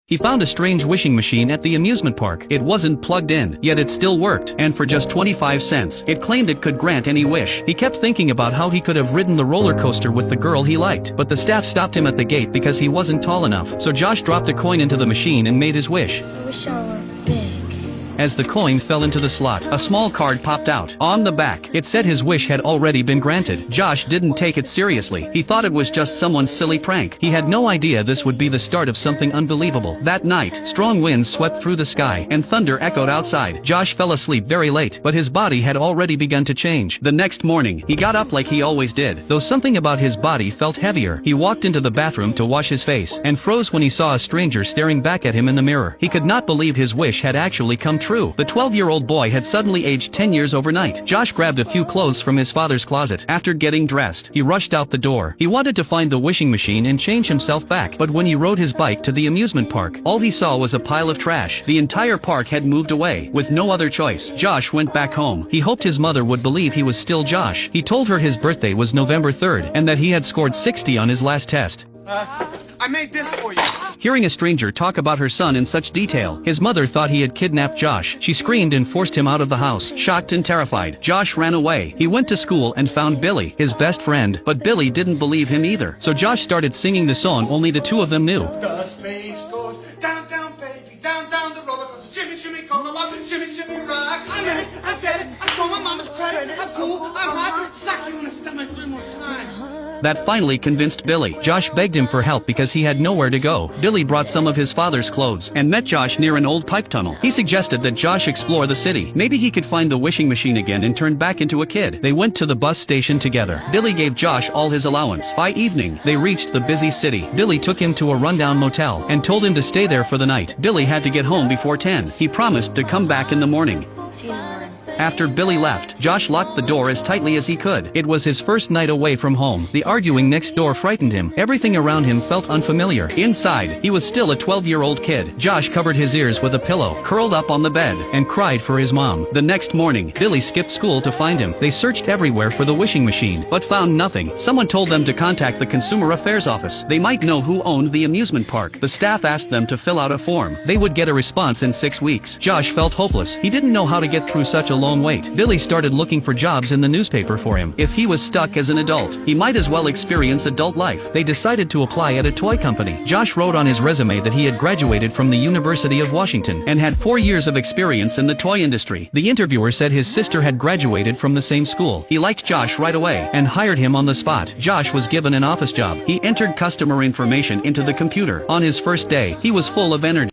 He found a strange wishing machine at the amusement park. It wasn't plugged in, yet it still worked, and for just 25 cents, it claimed it could grant any wish. He kept thinking about how he could have ridden the roller coaster with the girl he liked, but the staff stopped him at the gate because he wasn't tall enough. So Josh dropped a coin into the machine and made his wish. I wish I were big. As the coin fell into the slot, a small card popped out. On the back, it said his wish had already been granted. Josh didn't take it seriously. He thought it was just someone's silly prank. He had no idea this would be the start of something unbelievable. That night, strong winds swept through the sky, and thunder echoed outside. Josh fell asleep very late, but his body had already begun to change. The next morning, he got up like he always did, though something about his body felt heavier. He walked into the bathroom to wash his face, and froze when he saw a stranger staring back at him in the mirror. He could not believe his wish had actually come true. The 12-year-old boy had suddenly aged 10 years overnight. Josh grabbed a few clothes from his father's closet. After getting dressed, he rushed out the door. He wanted to find the wishing machine and change himself back, but when he rode his bike to the amusement park, all he saw was a pile of trash. The entire park had moved away. With no other choice, Josh went back home. He hoped his mother would believe he was still Josh. He told her his birthday was November 3rd, and that he had scored 60 on his last test. I made this for you. Hearing a stranger talk about her son in such detail, his mother thought he had kidnapped Josh. She screamed and forced him out of the house. Shocked and terrified, Josh ran away. He went to school and found Billy, his best friend, but Billy didn't believe him either. So Josh started singing the song only the two of them knew. The space goes down, down, baby, down, down the roller coaster. Shimmy, shimmy, cola, pop, shimmy, shimmy, rock. I said it, I stole my mama's credit. I'm cool, I'm hot, suck you in the stomach 3 more times. That finally convinced Billy. Josh begged him for help because he had nowhere to go. Billy brought some of his father's clothes and met Josh near an old pipe tunnel. He suggested that Josh explore the city. Maybe he could find the wishing machine again and turn back into a kid. They went to the bus station together. Billy gave Josh all his allowance. By evening, they reached the busy city. Billy took him to a rundown motel and told him to stay there for the night. Billy had to get home before 10. He promised to come back in the morning. See you in the morning. After Billy left, Josh locked the door as tightly as he could. It was his first night away from home. The arguing next door frightened him. Everything around him felt unfamiliar. Inside, he was still a 12-year-old kid. Josh covered his ears with a pillow, curled up on the bed, and cried for his mom. The next morning, Billy skipped school to find him. They searched everywhere for the wishing machine, but found nothing. Someone told them to contact the Consumer Affairs Office. They might know who owned the amusement park. The staff asked them to fill out a form. They would get a response in 6 weeks. Josh felt hopeless. He didn't know how to get through such a long wait. Billy started looking for jobs in the newspaper for him. If he was stuck as an adult, he might as well experience adult life. They decided to apply at a toy company. Josh wrote on his resume that he had graduated from the University of Washington and had 4 years of experience in the toy industry. The interviewer said his sister had graduated from the same school. He liked Josh right away and hired him on the spot. Josh was given an office job. He entered customer information into the computer. On his first day, he was full of energy.